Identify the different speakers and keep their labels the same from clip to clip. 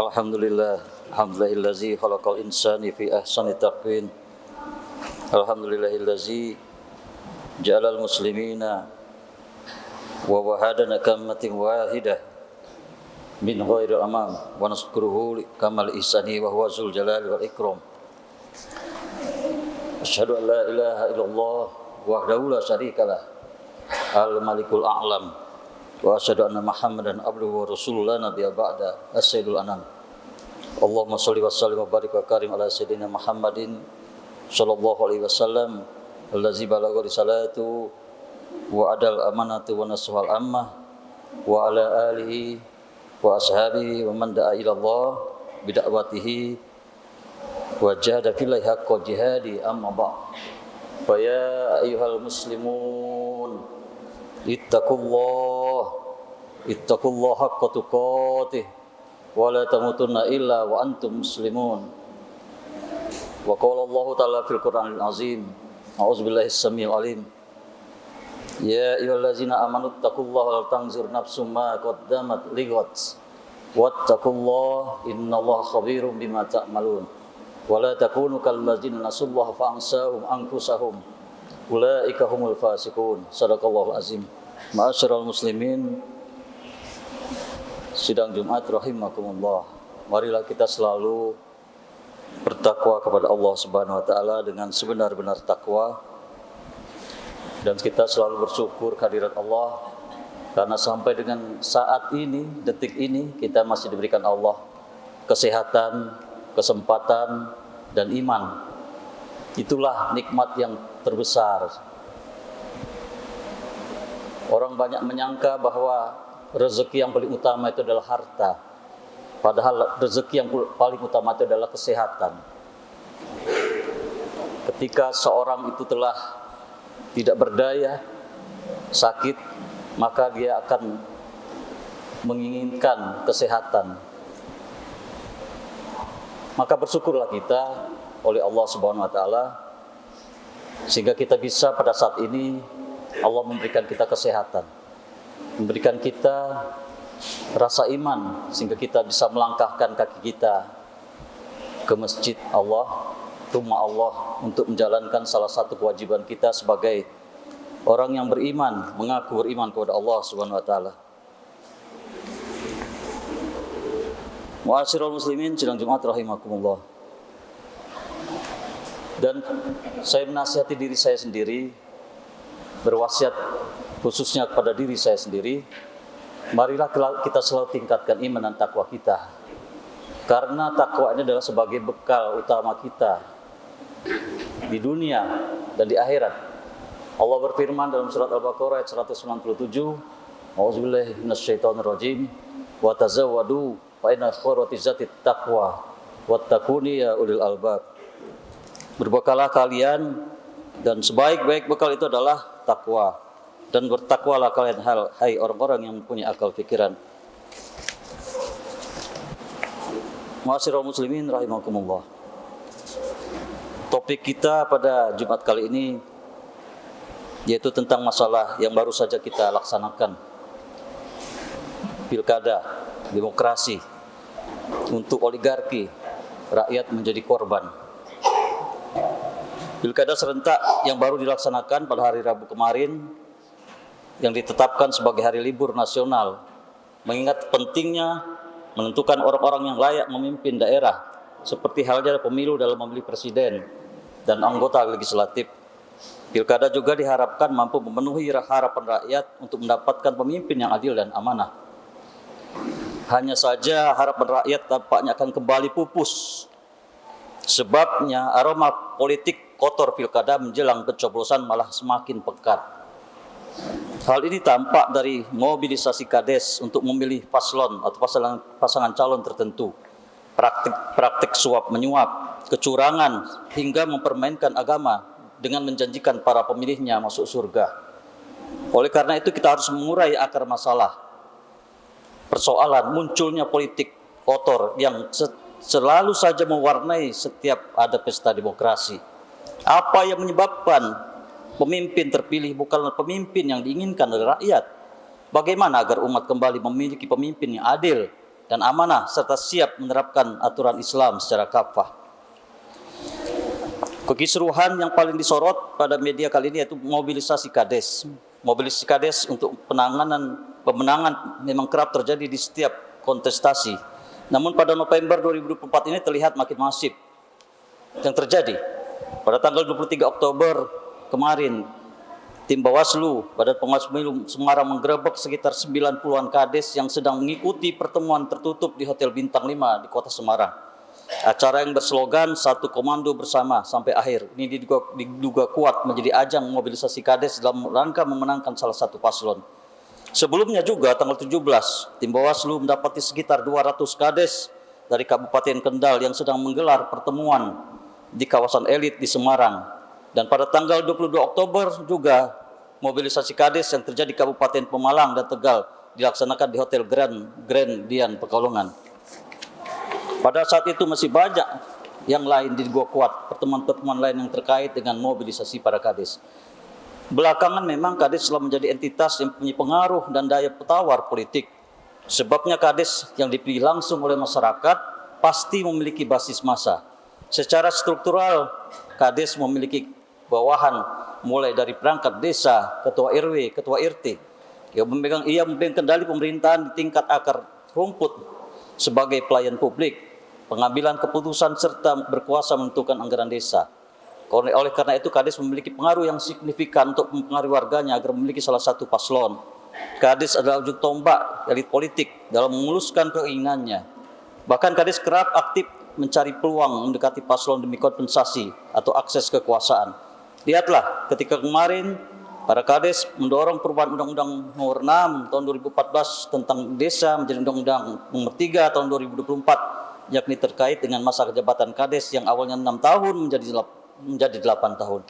Speaker 1: Alhamdulillah, alhamdulillazi khalaqal insani fi ahsani taqwim. Alhamdulillahillazi ja'alal muslimina wa wahadana kammatin wahidah min ghairi amam wa naskuruhu kamal ihsani wa huwa zul jalali wal ikram. Asyhadu an la ilaha illallah wahdahu la syarikalah al malikul a'lam wa asyhadu anna Muhammadan abduhu wa rasulullah nabiyya ba'da as-sayyidul anam. Allahumma shalli wa sallim wa barik wa karim ala sayyidina Muhammadin sallallahu alaihi wasallam allazi balagha risalatu wa adal amanatu wa nashal ammah wa ala alihi wa ashabihi wa man da'a ila Allah bida'watihi wa jahada fillahi haqqa jihadi amma ba'd. Fa ya ayyuhal muslimun ittaqullaha haqqa tuqatih wa la tamutunna illa wa antum muslimun. Wa qala Allah ta'ala fil Qur'anil azim, a'udzubillahi as-sami'il alim. Ya ayyuhallazina amanu taqullaha wal tanzur nafsum ma qaddamat lighad wattaqullaha innallaha khabirum bima ta'malun. Wa la takunu kallazina nasullaha fa ansahum anfusahum ulaika humul fasiqun. Shadaqallahu azim. Ma'asyiral muslimin, sidang Jumat rahimakumullah. Marilah kita selalu bertakwa kepada Allah Subhanahu wa taala dengan sebenar-benar takwa, dan kita selalu bersyukur kehadirat Allah karena sampai dengan saat ini, detik ini, kita masih diberikan Allah kesehatan, kesempatan, dan iman. Itulah nikmat yang terbesar. Orang banyak menyangka bahwa rezeki yang paling utama itu adalah harta, padahal rezeki yang paling utama itu adalah kesehatan. Ketika seorang itu telah tidak berdaya, sakit, maka dia akan menginginkan kesehatan. Maka bersyukurlah kita oleh Allah Subhanahu wa taala sehingga kita bisa pada saat ini Allah memberikan kita kesehatan, memberikan kita rasa iman sehingga kita bisa melangkahkan kaki kita ke masjid Allah, rumah Allah, untuk menjalankan salah satu kewajiban kita sebagai orang yang beriman, mengaku beriman kepada Allah Subhanahu wa taala. Ma'asyiral muslimin, sidang Jumat rahimakumullah. Dan saya menasihati diri saya sendiri, berwasiat khususnya kepada diri saya sendiri, marilah kita selalu tingkatkan iman dan takwa kita. Karena takwa ini adalah sebagai bekal utama kita di dunia dan di akhirat. Allah berfirman dalam surat Al-Baqarah ayat 197, A'udzubillahi minasyaitonirrajim, wa tazawwadu fa inna khairatizzatit taqwa wattaquni ya ulil albab. Berbekalah kalian, dan sebaik-baik bekal itu adalah takwa, dan bertakwalah kalian hai orang-orang yang mempunyai akal pikiran. Ma'asyiral muslimin rahimakumullah. Topik kita pada Jumat kali ini yaitu tentang masalah yang baru saja kita laksanakan, pilkada, demokrasi untuk oligarki, rakyat menjadi korban. Pilkada serentak yang baru dilaksanakan pada hari Rabu kemarin, yang ditetapkan sebagai hari libur nasional, mengingat pentingnya menentukan orang-orang yang layak memimpin daerah, seperti halnya pemilu dalam memilih presiden dan anggota legislatif. Pilkada juga diharapkan mampu memenuhi harapan rakyat untuk mendapatkan pemimpin yang adil dan amanah. Hanya saja harapan rakyat tampaknya akan kembali pupus. Sebabnya aroma politik kotor pilkada menjelang pencoblosan malah semakin pekat. Hal ini tampak dari mobilisasi kades untuk memilih paslon atau pasangan calon tertentu, praktik suap menyuap, kecurangan, hingga mempermainkan agama dengan menjanjikan para pemilihnya masuk surga. Oleh karena itu kita harus mengurai akar masalah persoalan munculnya politik kotor yang selalu saja mewarnai setiap ada pesta demokrasi. Apa yang menyebabkan pemimpin terpilih bukanlah pemimpin yang diinginkan oleh rakyat? Bagaimana agar umat kembali memiliki pemimpin yang adil, dan amanah serta siap menerapkan aturan Islam secara kafah. Kekisruhan yang paling disorot pada media kali ini yaitu mobilisasi Kades. Mobilisasi Kades untuk pemenangan memang kerap terjadi di setiap kontestasi. Namun pada November 2024 ini terlihat makin masif yang terjadi. Pada tanggal 23 Oktober kemarin, tim Bawaslu, Badan Pengawas Pemilu Semarang menggerebek sekitar 90-an Kades yang sedang mengikuti pertemuan tertutup di Hotel Bintang 5 di Kota Semarang. Acara yang berslogan "Satu Komando Bersama" sampai akhir ini diduga kuat menjadi ajang mobilisasi Kades dalam rangka memenangkan salah satu paslon. Sebelumnya juga tanggal 17, tim Bawaslu mendapati sekitar 200 Kades dari Kabupaten Kendal yang sedang menggelar pertemuan di kawasan elit di Semarang. Dan pada tanggal 22 Oktober juga mobilisasi Kades yang terjadi di Kabupaten Pemalang dan Tegal dilaksanakan di Hotel Grand Dian Pekalongan. Pada saat itu masih banyak yang lain diduga kuat, pertemuan-pertemuan lain yang terkait dengan mobilisasi para Kades. Belakangan memang Kades telah menjadi entitas yang punya pengaruh dan daya tawar politik. Sebabnya Kades yang dipilih langsung oleh masyarakat pasti memiliki basis massa. Secara struktural, Kades memiliki bawahan mulai dari perangkat desa, ketua RW, ketua RT. Ia memegang kendali pemerintahan di tingkat akar rumput sebagai pelayan publik, pengambilan keputusan serta berkuasa menentukan anggaran desa. Oleh karena itu Kades memiliki pengaruh yang signifikan untuk mempengaruhi warganya agar memiliki salah satu paslon. Kades adalah ujung tombak elit politik dalam memuluskan keinginannya. Bahkan Kades kerap aktif mencari peluang mendekati paslon demi kompensasi atau akses kekuasaan. Lihatlah ketika kemarin para Kades mendorong perubahan Undang-Undang Nomor 6 tahun 2014 tentang desa menjadi Undang-Undang Nomor 3 tahun 2024, yakni terkait dengan masa jabatan Kades yang awalnya 6 tahun menjadi 8 tahun.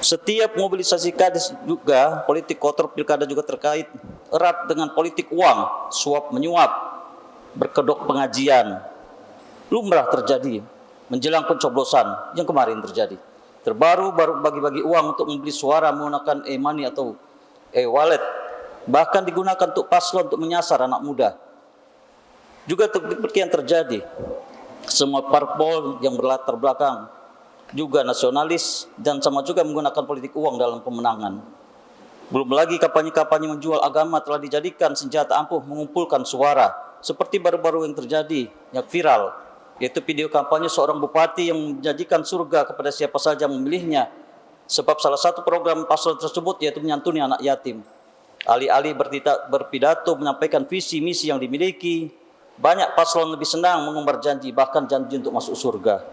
Speaker 1: Setiap mobilisasi Kades juga, politik kotor pilkada juga terkait erat dengan politik uang, suap menyuap, berkedok pengajian. Lumrah terjadi menjelang pencoblosan yang kemarin terjadi. Baru bagi-bagi uang untuk membeli suara menggunakan e-money atau e-wallet. Bahkan digunakan untuk paslon untuk menyasar anak muda. Juga seperti yang terjadi, semua parpol yang berlatar belakang juga nasionalis dan sama juga menggunakan politik uang dalam pemenangan. Belum lagi kampanye-kampanye menjual agama telah dijadikan senjata ampuh mengumpulkan suara, seperti baru-baru yang terjadi, yang viral, yaitu video kampanye seorang bupati yang menjanjikan surga kepada siapa saja memilihnya, sebab salah satu program paslon tersebut yaitu menyantuni anak yatim. Alih-alih berpidato menyampaikan visi misi yang dimiliki, banyak paslon lebih senang mengumbar janji, bahkan janji untuk masuk surga.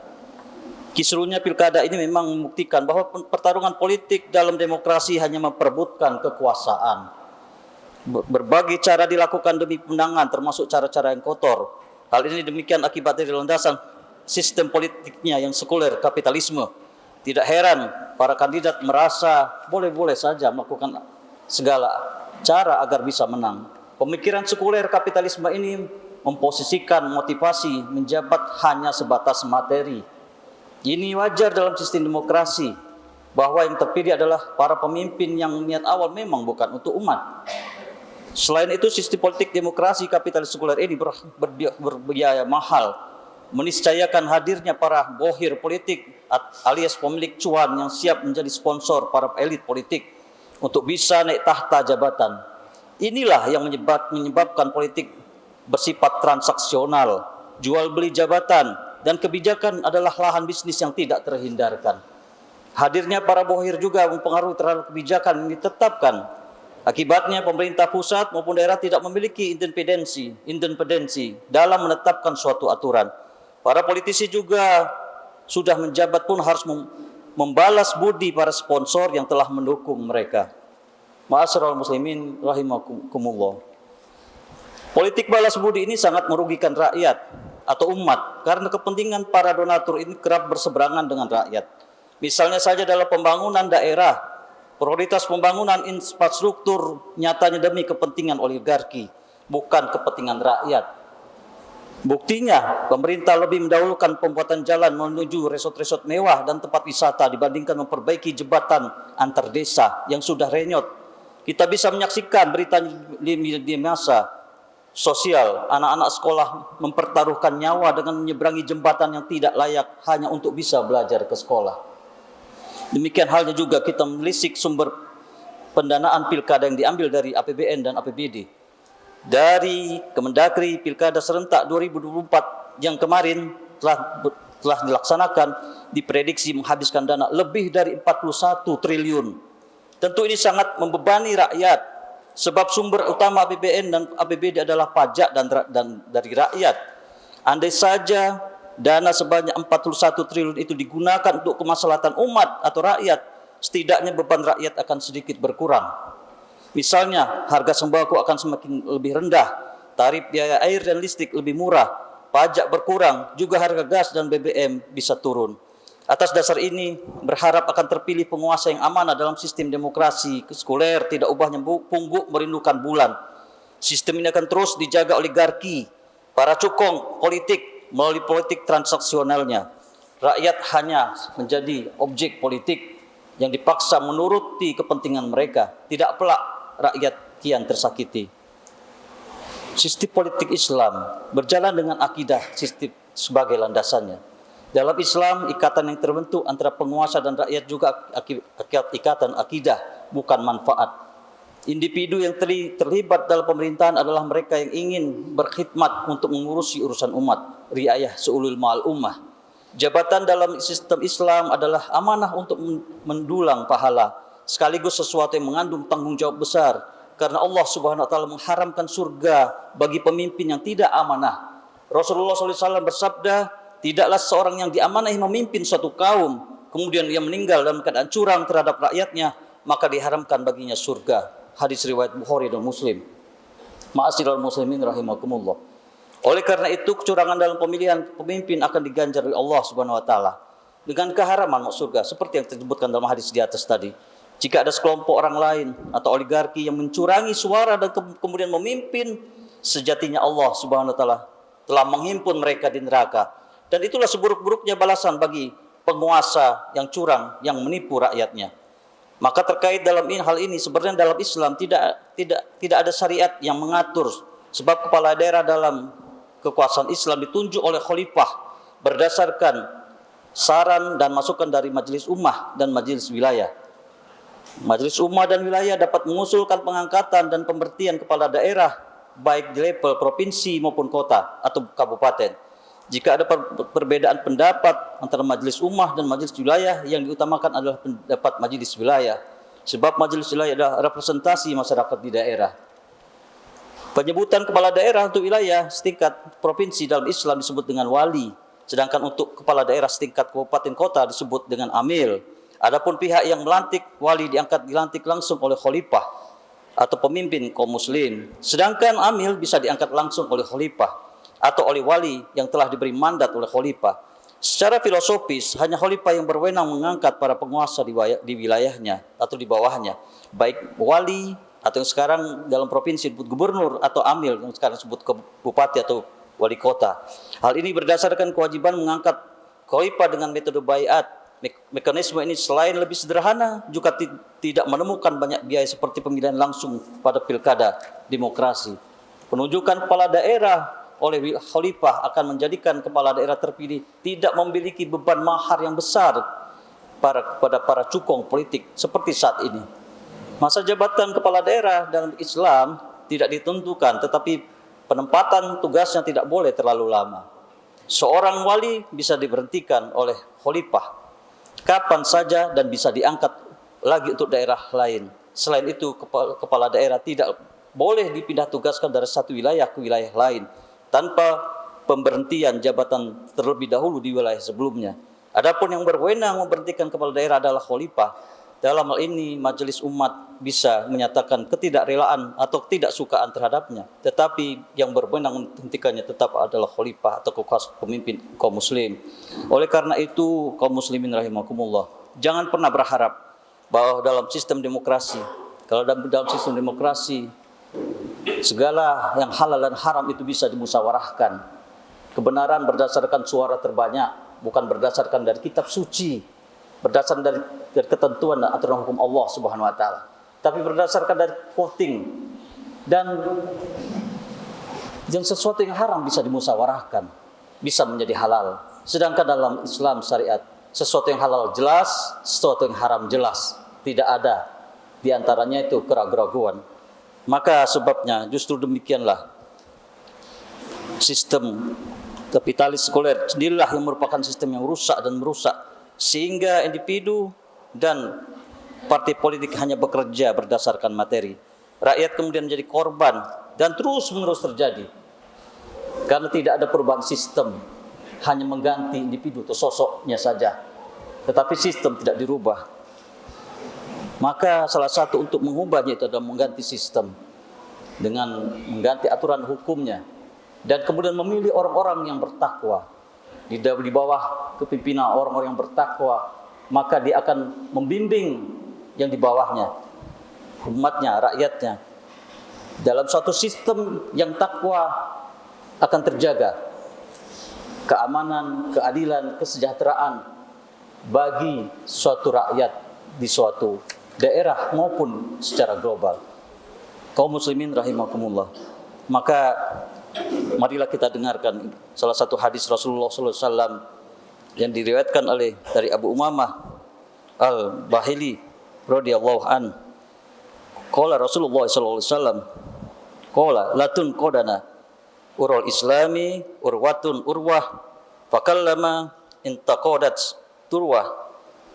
Speaker 1: Kisruhnya pilkada ini memang membuktikan bahwa pertarungan politik dalam demokrasi hanya memperebutkan kekuasaan. Berbagai cara dilakukan demi kemenangan, termasuk cara-cara yang kotor. Hal ini demikian akibat dari landasan sistem politiknya yang sekuler kapitalisme. Tidak heran para kandidat merasa boleh-boleh saja melakukan segala cara agar bisa menang. Pemikiran sekuler kapitalisme ini memposisikan motivasi menjabat hanya sebatas materi. Ini wajar dalam sistem demokrasi, bahwa yang terpilih adalah para pemimpin yang niat awal memang bukan untuk umat. Selain itu, sistem politik demokrasi kapitalis sekuler ini berbiaya mahal, meniscayakan hadirnya para bohir politik alias pemilik cuan yang siap menjadi sponsor para elit politik untuk bisa naik tahta jabatan. Inilah yang menyebabkan politik bersifat transaksional, jual beli jabatan, dan kebijakan adalah lahan bisnis yang tidak terhindarkan. Hadirnya para bohir juga mempengaruhi terhadap kebijakan yang ditetapkan. Akibatnya pemerintah pusat maupun daerah tidak memiliki independensi dalam menetapkan suatu aturan. Para politisi juga sudah menjabat pun harus membalas budi para sponsor yang telah mendukung mereka. Ma'asyiral muslimin rahimakumullah. Politik balas budi ini sangat merugikan rakyat atau umat karena kepentingan para donatur ini kerap berseberangan dengan rakyat. Misalnya saja dalam pembangunan daerah, prioritas pembangunan infrastruktur nyatanya demi kepentingan oligarki, bukan kepentingan rakyat. Buktinya, pemerintah lebih mendahulukan pembuatan jalan menuju resort-resort mewah dan tempat wisata dibandingkan memperbaiki jembatan antar desa yang sudah renyot. Kita bisa menyaksikan berita di media massa sosial, anak-anak sekolah mempertaruhkan nyawa dengan menyeberangi jembatan yang tidak layak hanya untuk bisa belajar ke sekolah. Demikian halnya juga kita menelisik sumber pendanaan pilkada yang diambil dari APBN dan APBD. Dari Kemendagri, pilkada serentak 2024 yang kemarin telah dilaksanakan, diprediksi menghabiskan dana lebih dari 41 triliun. Tentu ini sangat membebani rakyat, sebab sumber utama APBN dan APBD adalah pajak dan dari rakyat. Andai saja dana sebanyak 41 triliun itu digunakan untuk kemaslahatan umat atau rakyat, setidaknya beban rakyat akan sedikit berkurang. Misalnya, harga sembako akan semakin lebih rendah, tarif biaya air dan listrik lebih murah, pajak berkurang, juga harga gas dan BBM bisa turun. Atas dasar ini, berharap akan terpilih penguasa yang amanah dalam sistem demokrasi sekuler, tidak ubahnya pungguk merindukan bulan. Sistem ini akan terus dijaga oligarki, para cukong politik melalui politik transaksionalnya. Rakyat hanya menjadi objek politik yang dipaksa menuruti kepentingan mereka, tidak pelak rakyat kian tersakiti. Sistem politik Islam berjalan dengan akidah sistem sebagai landasannya. Dalam Islam, ikatan yang terbentuk antara penguasa dan rakyat juga ikatan akidah, bukan manfaat. Individu yang terlibat dalam pemerintahan adalah mereka yang ingin berkhidmat untuk mengurusi urusan umat, riayah seulul ma'al ummah. Jabatan dalam sistem Islam adalah amanah untuk mendulang pahala, sekaligus sesuatu yang mengandung tanggung jawab besar. Karena Allah Subhanahu wa taala mengharamkan surga bagi pemimpin yang tidak amanah. Rasulullah SAW bersabda, tidaklah seorang yang diamanahi memimpin suatu kaum, kemudian ia meninggal dalam keadaan curang terhadap rakyatnya, maka diharamkan baginya surga. Hadis riwayat Bukhari dan Muslim. Ma'asyiral muslimin rahimakumullah. Oleh karena itu, kecurangan dalam pemilihan pemimpin akan diganjar oleh Allah Subhanahu wa taala dengan keharaman masuk surga, seperti yang disebutkan dalam hadis di atas tadi. Jika ada sekelompok orang lain atau oligarki yang mencurangi suara dan kemudian memimpin, sejatinya Allah Subhanahu wa taala telah menghimpun mereka di neraka. Dan itulah seburuk-buruknya balasan bagi penguasa yang curang, yang menipu rakyatnya. Maka terkait dalam hal ini, sebenarnya dalam Islam tidak ada syariat yang mengatur, sebab kepala daerah dalam kekuasaan Islam ditunjuk oleh khalifah berdasarkan saran dan masukan dari majelis ummah dan majelis wilayah. Majelis ummah dan wilayah dapat mengusulkan pengangkatan dan pemberhentian kepala daerah baik di level provinsi maupun kota atau kabupaten. Jika ada perbedaan pendapat antara majelis ummah dan majelis wilayah, yang diutamakan adalah pendapat majelis wilayah, sebab majelis wilayah adalah representasi masyarakat di daerah. Penyebutan kepala daerah untuk wilayah setingkat provinsi dalam Islam disebut dengan wali, sedangkan untuk kepala daerah setingkat kabupaten kota disebut dengan amil. Adapun pihak yang melantik, wali dilantik langsung oleh khalifah atau pemimpin kaum muslim. Sedangkan amil bisa diangkat langsung oleh khalifah atau oleh wali yang telah diberi mandat oleh khalifah. Secara filosofis, hanya khalifah yang berwenang mengangkat para penguasa di wilayahnya atau di bawahnya, baik wali atau yang sekarang dalam provinsi disebut gubernur, atau amil yang sekarang disebut bupati atau wali kota. Hal ini berdasarkan kewajiban mengangkat khalifah dengan metode baiat. Mekanisme ini selain lebih sederhana, juga tidak menemukan banyak biaya seperti pemilihan langsung pada pilkada demokrasi. Penunjukan kepala daerah oleh khalifah akan menjadikan kepala daerah terpilih tidak memiliki beban mahar yang besar pada para cukong politik seperti saat ini. Masa jabatan kepala daerah dalam Islam tidak ditentukan, tetapi penempatan tugasnya tidak boleh terlalu lama. Seorang wali bisa diberhentikan oleh khalifah kapan saja dan bisa diangkat lagi untuk daerah lain. Selain itu, kepala daerah tidak boleh dipindah tugaskan dari satu wilayah ke wilayah lain tanpa pemberhentian jabatan terlebih dahulu di wilayah sebelumnya. Adapun yang berwenang memberhentikan kepala daerah adalah khalifah. Dalam hal ini, majelis umat bisa menyatakan ketidakrelaan atau ketidaksukaan terhadapnya. Tetapi yang berwenang menghentikannya tetap adalah khalifah atau pemimpin kaum muslim. Oleh karena itu, kaum muslimin rahimakumullah, jangan pernah berharap bahwa dalam sistem demokrasi, kalau dalam sistem demokrasi, segala yang halal dan haram itu bisa dimusyawarahkan. Kebenaran berdasarkan suara terbanyak, bukan berdasarkan dari kitab suci, berdasarkan dari ketentuan dan aturan hukum Allah Subhanahu wa taala, tapi berdasarkan dari voting. Dan Yang sesuatu yang haram bisa dimusyawarahkan, bisa menjadi halal. Sedangkan dalam Islam syariat, sesuatu yang halal jelas, sesuatu yang haram jelas. Tidak ada di antaranya itu keraguan-keraguan. Maka sebabnya justru demikianlah sistem kapitalis sekuler sendirilah yang merupakan sistem yang rusak dan merusak, sehingga individu dan partai politik hanya bekerja berdasarkan materi. Rakyat kemudian menjadi korban dan terus-menerus terjadi karena tidak ada perubahan sistem, hanya mengganti individu atau sosoknya saja, tetapi sistem tidak dirubah. Maka salah satu untuk mengubahnya itu adalah mengganti sistem dengan mengganti aturan hukumnya, dan kemudian memilih orang-orang yang bertakwa di bawah kepimpinan orang-orang yang bertakwa, maka dia akan membimbing yang di bawahnya, umatnya, rakyatnya. Dalam suatu sistem yang takwa akan terjaga keamanan, keadilan, kesejahteraan bagi suatu rakyat di suatu daerah maupun secara global. Kaum muslimin rahimakumullah. Maka marilah kita dengarkan salah satu hadis Rasulullah SAW yang diriwayatkan dari Abu Umamah Al-Bahili radhiyallahu an. Qala Rasulullah SAW, qala latun qadana urul islami urwatun urwah fakallama intaqadat turwah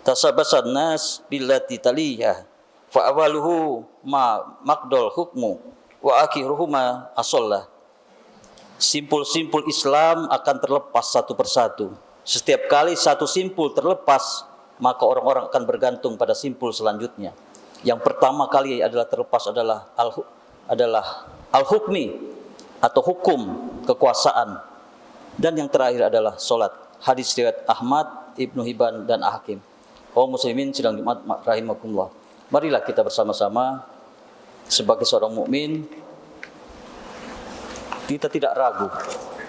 Speaker 1: tasabasan nas billati taliyah fa awaluhu ma maqdal hukmu wa akhiruhu ma asallah. Simpul-simpul Islam akan terlepas satu persatu. Setiap kali satu simpul terlepas, maka orang-orang akan bergantung pada simpul selanjutnya. Yang pertama kali adalah terlepas adalah al-hukmi atau hukum kekuasaan, dan yang terakhir adalah solat. Hadis riwayat Ahmad, Ibnu Hibban dan Hakim. Kaum muslimin sidang Jumat rahimakumullah. Marilah kita bersama-sama sebagai seorang mukmin kita tidak ragu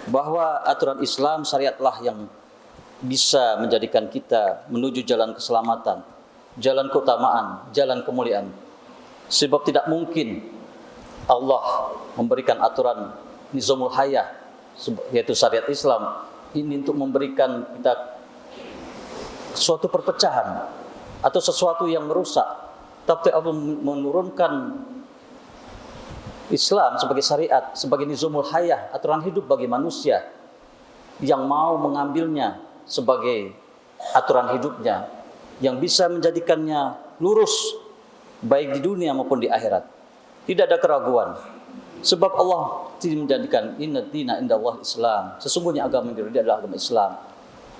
Speaker 1: bahwa aturan Islam syariatlah yang bisa menjadikan kita menuju jalan keselamatan, jalan keutamaan, jalan kemuliaan. Sebab tidak mungkin Allah memberikan aturan nizamul hayah, yaitu syariat Islam ini untuk memberikan kita suatu perpecahan atau sesuatu yang merusak. Tapi Allah menurunkan Islam sebagai syariat, sebagai nizamul hayah, aturan hidup bagi manusia yang mau mengambilnya sebagai aturan hidupnya, yang bisa menjadikannya lurus baik di dunia maupun di akhirat. Tidak ada keraguan. Sebab Allah tidak menjadikan inna dina indallah Islam. Sesungguhnya agama yang diridai adalah agama Islam.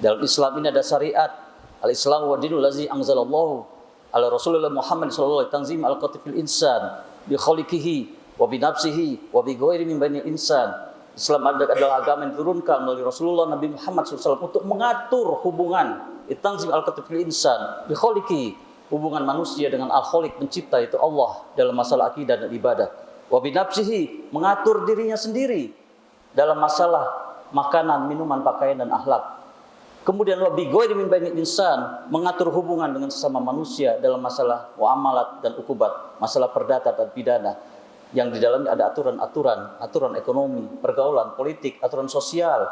Speaker 1: Dalam Islam ini ada syariat. Al-Islam wa dinul lazi anzalallahu ala Rasulullah Muhammad sallallahu alaihi wasallam tanzim al-qatifil insan bi khaliqihi wa bi nafsihi wa bi ghairi min banil insan. Islam adalah agama yang diturunkan melalui Rasulullah Nabi Muhammad SAW untuk mengatur hubungan tanzim al-qatifil insan bi khaliqihi, hubungan manusia dengan al-khaliq pencipta itu Allah dalam masalah akidah dan ibadah. Wa bi nafsihi, mengatur dirinya sendiri dalam masalah makanan, minuman, pakaian dan akhlak. Kemudian wa bi ghairi min banil insan, mengatur hubungan dengan sesama manusia dalam masalah muamalat dan ukubat, masalah perdata dan pidana, yang di dalamnya ada aturan ekonomi, pergaulan, politik, aturan sosial.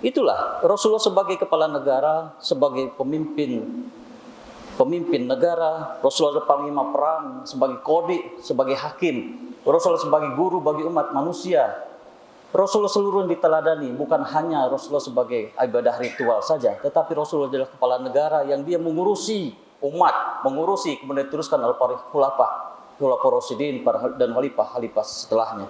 Speaker 1: Itulah Rasulullah sebagai kepala negara, sebagai pemimpin negara, Rasulullah adalah panglima perang, sebagai kodi, sebagai hakim, Rasulullah sebagai guru bagi umat manusia. Rasulullah seluruhnya diteladani, bukan hanya Rasulullah sebagai ibadah ritual saja, tetapi Rasulullah adalah kepala negara yang dia mengurusi umat, kemudian diteruskan oleh para khulafa rasyidin dan khalifah setelahnya.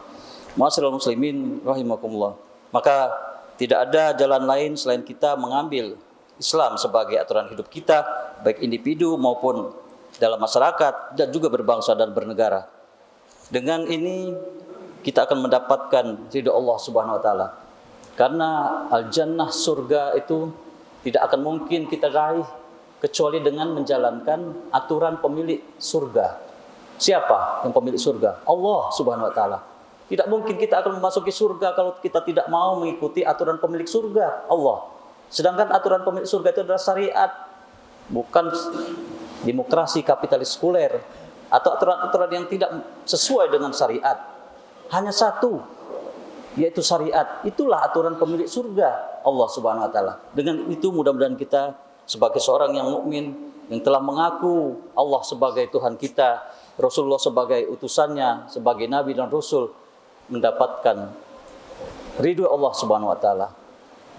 Speaker 1: Ma'asyiral muslimin rahimakumullah. Maka tidak ada jalan lain selain kita mengambil Islam sebagai aturan hidup kita, baik individu maupun dalam masyarakat dan juga berbangsa dan bernegara. Dengan ini kita akan mendapatkan ridha Allah Subhanahu wa taala. Karena al-jannah, surga itu tidak akan mungkin kita raih kecuali dengan menjalankan aturan pemilik surga. Siapa yang pemilik surga? Allah Subhanahu wa taala. Tidak mungkin kita akan memasuki surga kalau kita tidak mau mengikuti aturan pemilik surga, Allah. Sedangkan aturan pemilik surga itu adalah syariat, bukan demokrasi kapitalis sekuler atau aturan-aturan yang tidak sesuai dengan syariat. Hanya satu, yaitu syariat. Itulah aturan pemilik surga, Allah Subhanahu wa taala. Dengan itu mudah-mudahan kita sebagai seorang yang mukmin yang telah mengaku Allah sebagai Tuhan kita, Rasulullah sebagai utusannya, sebagai nabi dan rasul, mendapatkan ridho Allah Subhanahu wa taala.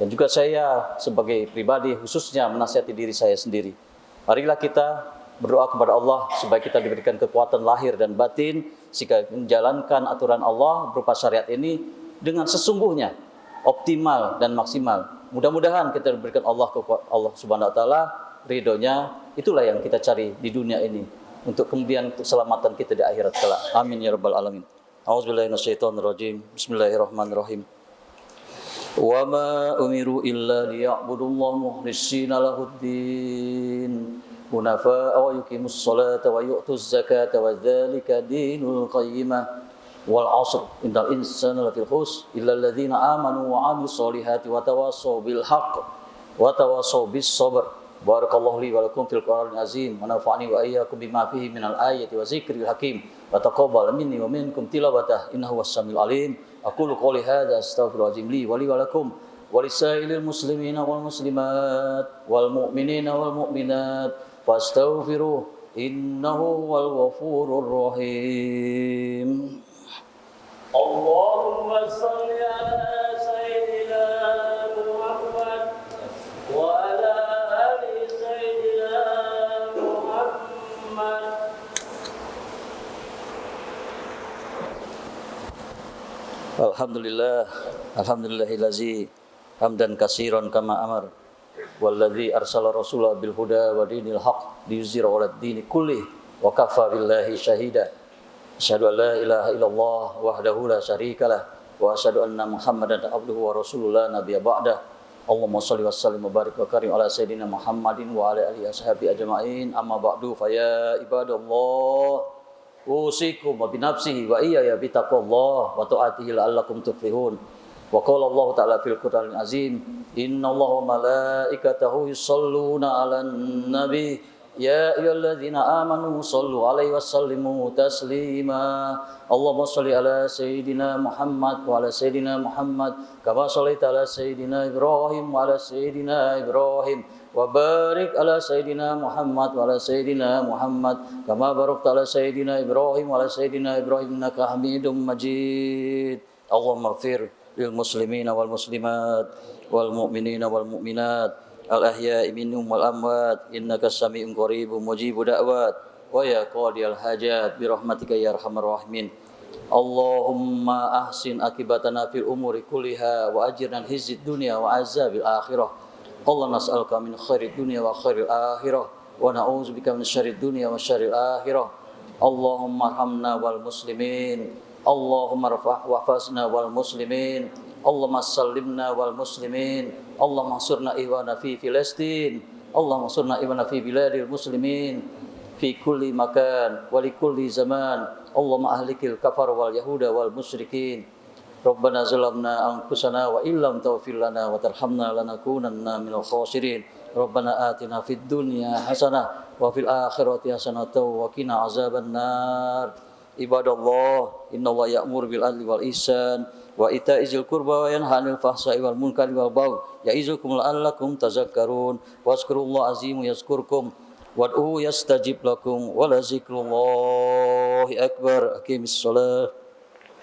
Speaker 1: Dan juga saya sebagai pribadi khususnya menasihati diri saya sendiri. Marilah kita berdoa kepada Allah supaya kita diberikan kekuatan lahir dan batin sehingga menjalankan aturan Allah berupa syariat ini dengan sesungguhnya optimal dan maksimal. Mudah-mudahan kita diberikan Allah Subhanahu wa taala ridhonya. Itulah yang kita cari di dunia ini untuk kemudian keselamatan kita di akhirat kelak. Amin ya rabbal alamin. A'udzubillahi minasyaitonir rajim. Bismillahirrahmanirrahim. Wa ma umiru illa liya'budullaha mukhlishina lahuddin hunafa'a wa yuqimus salata wa yu'tuz zakata wa dzalika dinul qayyimah wal 'ashr innal insana lafil khusr illa alladziina aamanu wa 'amilus solihati wa tawassaw bil haqq wa tawassaw bis sabr. Barakallahu li wa lakum fil Qur'anil azim wa nafa'ani wa iyyakum bima fihi minal ayati wa zikril hakim wa taqabbal minni wa minkum tilawatah innahu was-samiul alim. Aqulu qouli hadza astaghfirullahalazim li wa lakum wa lisairil muslimina wal muslimat wal mu'minina wal mu'minat fastaghfiruh innahu wal ghafurur rahim. Allahumma shalli ala sayyidina Muhammad wa ala ali sayyidina Muhammad. Alhamdulillahillazi hamdan katsiran kama amar wallazi arsala rasulahu bil huda wa dinil haqq liyuzhira 'alad dini kullih wa kafa billahi syahida. Asyhadu an la ilaha illallah wahdahu la syarikalah wa asyhadu anna Muhammadan abduhu wa rasulullah nabiyya ba'da. Allahumma shalli wa sallim wa barik wa karim ala sayyidina Muhammadin wa ala alihi washabihi ajma'in. Amma ba'du fa ya ibadallah usikum wa binafsihi wa iyaya bitaqwallah wa ta'atihi la'allakum tuflihun. Wa qala Allah ta'ala fil Qur'anil azim innallaha wa malaikatahu yusholluna 'alan nabi ya ayyuhalladzina amanu shallu 'alaihi wa sallimu taslima. Allahumma shalli ala sayyidina Muhammad wa ala sayyidina Muhammad kama shallaita ala sayyidina Ibrahim wa ala sayyidina Ibrahim wa barik ala sayyidina Muhammad wa ala sayyidina Muhammad kama barakta ala sayyidina Ibrahim wa ala sayyidina Ibrahim innaka Hamidum Majid. Allahumma ighfir lil muslimina wal muslimat wal mu'minina wal mu'minat al ahya'i minhum wal amwat innaka sami'un qaribun mujibud da'wat wa ya qadiyal hajat bi rahmatika ya arhamar rahimin. Allahumma ahsin akibatana fil umuri kulliha wa ajirna khizyid dunya wa azabil akhirah. Allah nas'aluka min khairid dunya wa khairil akhirah wa na'udzubika min syarrid dunya wa syarril akhirah. Allahumma arhamna wal muslimin, Allahumma rafah wa fasna wal muslimin, Allahumma sallimna wal muslimin, Allahumma ansurna ihwana fi Filistin, Allahumma ansurna ihwana fi biladil muslimin fi kulli makan wa li kulli zaman. Allahumma ahlikil kafar wal yahuda wal musyrikin. Rabbana zalamna anfusana wa illam taghfir lana wa tarhamna lanakunanna minal khasirin. Rabbana atina fid dunya hasanah wa fil akhirati hasanah wa qina azabannar. Ibadallah, innallaha ya'muru bil adli wal ihsan wa ita'izil qurba wa yanha 'anil fahsya'i wal munkari wal baghi ya'izukum la'allakum tadhakkarun. Wazkurullaha azimu yazkurkum wad'uhu yastajib lakum wa la zikrullahi akbar. Aqimis shalah.